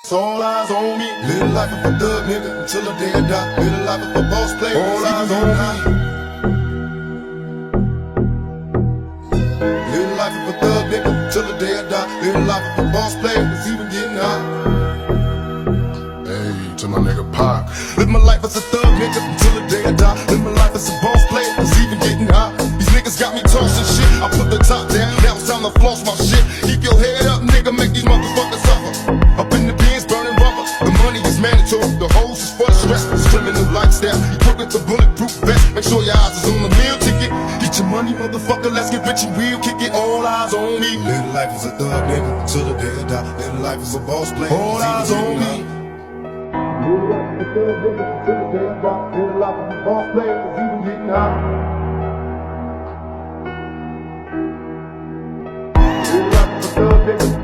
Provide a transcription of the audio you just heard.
It's all eyes on me. Live life of a thug nigga until the day I die. Live life of a boss player. All eyes on me. Live life of a thug nigga till the day I die. Live life of a boss player. It's even getting hot. Hey, to my nigga Pop. Live my life as a thug nigga until the day I die. Live my life as a boss player. It's even getting hot. These niggas got me tossing shit. I put the top down. Now it's time to floss my shit. Keep your head up, nigga. Make these motherfuckers suffer. Up in the bins, burning rubber. The money is mandatory. The hoes is for the stress. It's criminal lifestyle. You put with the bulletproof vest. Make sure your eyes is on the meal ticket. Get your money, motherfucker. Let's get rich and real. Kick it. All eyes on me. Live life as a thug nigga till the day I die. Live life as a boss player. All eyes on me. Live life as a thug nigga till the day I die. Live life as a boss player. It's even getting hot. Live life as a thug nigga.